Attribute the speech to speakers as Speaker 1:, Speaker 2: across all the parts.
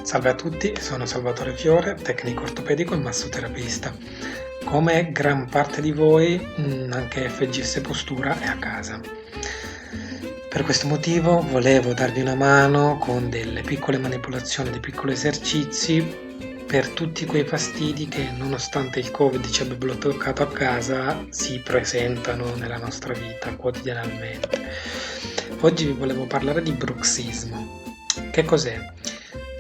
Speaker 1: Salve a tutti, sono Salvatore Fiore, tecnico ortopedico e massoterapista. Come gran parte di voi, anche FGS Postura è a casa. Per questo motivo volevo darvi una mano con delle piccole manipolazioni, dei piccoli esercizi per tutti quei fastidi che, nonostante il Covid ci abbia bloccato a casa, si presentano nella nostra vita quotidianamente. Oggi vi volevo parlare di bruxismo. Che cos'è?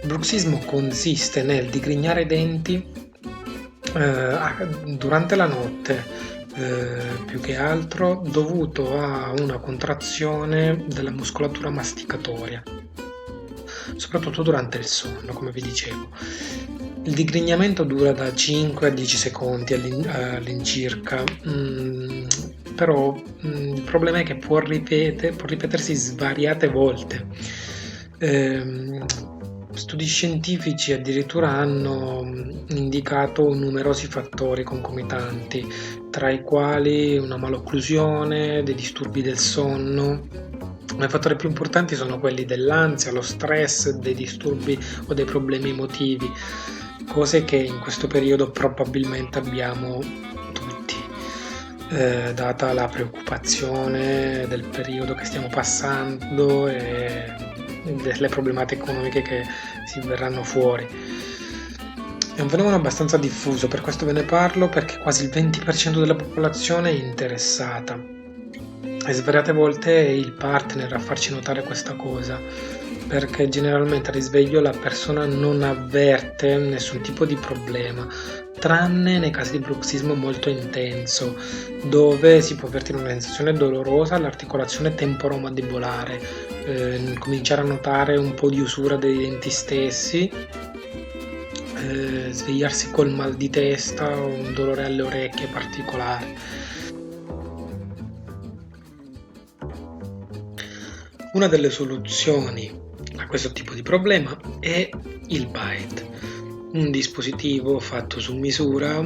Speaker 1: Il bruxismo consiste nel digrignare i denti durante la notte, più che altro dovuto a una contrazione della muscolatura masticatoria, soprattutto durante il sonno, come vi dicevo. Il digrignamento dura da 5 a 10 secondi all'incirca, però il problema è che può ripetersi svariate volte. Studi scientifici addirittura hanno indicato numerosi fattori concomitanti, tra i quali una malocclusione, dei disturbi del sonno. Ma i fattori più importanti sono quelli dell'ansia, lo stress, dei disturbi o dei problemi emotivi, cose che in questo periodo probabilmente abbiamo tutti, data la preoccupazione del periodo che stiamo passando e delle problematiche economiche che si verranno fuori. È un fenomeno abbastanza diffuso, per questo ve ne parlo, perché quasi il 20% della popolazione è interessata e svariate volte è il partner a farci notare questa cosa, perché generalmente al risveglio la persona non avverte nessun tipo di problema, tranne nei casi di bruxismo molto intenso, dove si può avvertire una sensazione dolorosa all'articolazione temporomandibolare, cominciare a notare un po' di usura dei denti stessi, svegliarsi col mal di testa o un dolore alle orecchie particolare. Una delle soluzioni a questo tipo di problema è il Bite, un dispositivo fatto su misura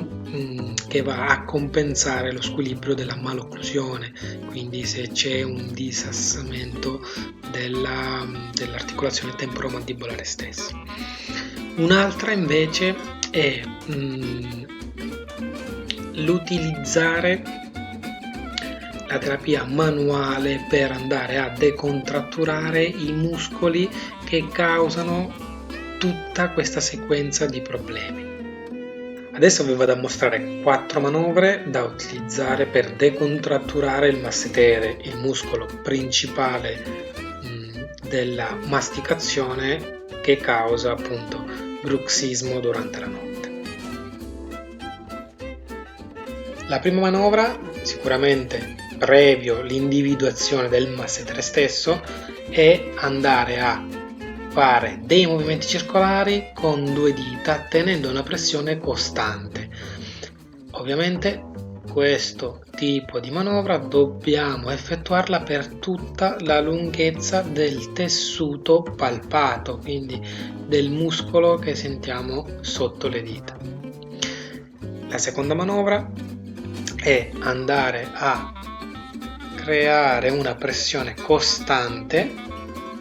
Speaker 1: che va a compensare lo squilibrio della malocclusione, quindi se c'è un disassamento dell'articolazione temporomandibolare stessa. Un'altra invece è l'utilizzare la terapia manuale per andare a decontratturare i muscoli che causano tutta questa sequenza di problemi. Adesso vi vado a mostrare 4 manovre da utilizzare per decontratturare il massetere, il muscolo principale della masticazione che causa appunto bruxismo durante la notte. La prima manovra, sicuramente previo l'individuazione del massetere stesso, è andare a fare dei movimenti circolari con 2 dita tenendo una pressione costante. Ovviamente questo tipo di manovra dobbiamo effettuarla per tutta la lunghezza del tessuto palpato, quindi del muscolo che sentiamo sotto le dita. La seconda manovra è andare a creare una pressione costante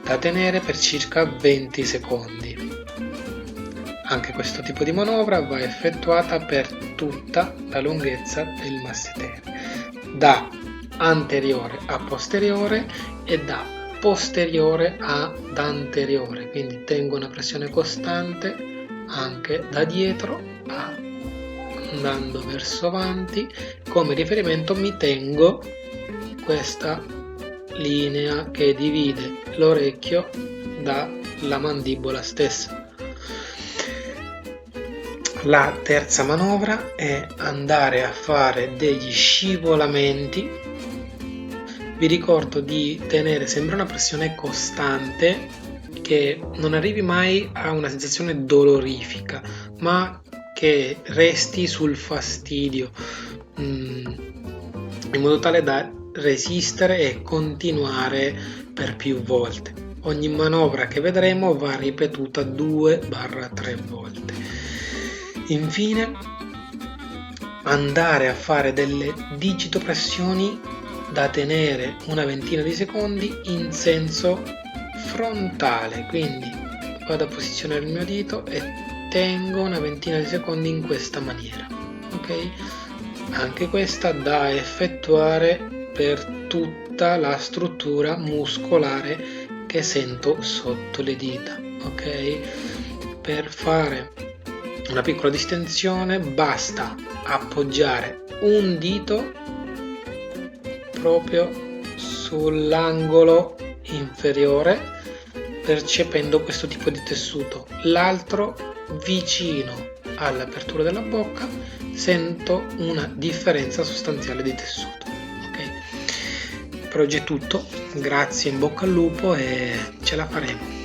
Speaker 1: da tenere per circa 20 secondi. Anche questo tipo di manovra va effettuata per tutta la lunghezza del massetere, da anteriore a posteriore e da posteriore ad anteriore, quindi tengo una pressione costante anche da dietro andando verso avanti. Come riferimento mi tengo questa linea che divide l'orecchio dalla mandibola stessa. La terza manovra è andare a fare degli scivolamenti. Vi ricordo di tenere sempre una pressione costante, che non arrivi mai a una sensazione dolorifica, ma che resti sul fastidio, in modo tale da resistere e continuare per più volte. Ogni manovra che vedremo va ripetuta 2-3 volte. Infine, andare a fare delle digitopressioni da tenere una ventina di secondi in senso frontale, quindi vado a posizionare il mio dito e tengo una ventina di secondi in questa maniera, ok? Anche questa da effettuare per tutta la struttura muscolare che sento sotto le dita, ok? Per fare una piccola distensione basta appoggiare un dito proprio sull'angolo inferiore, percependo questo tipo di tessuto, l'altro vicino all'apertura della bocca, sento una differenza sostanziale di tessuto, ok? Per oggi è tutto, grazie, in bocca al lupo e ce la faremo.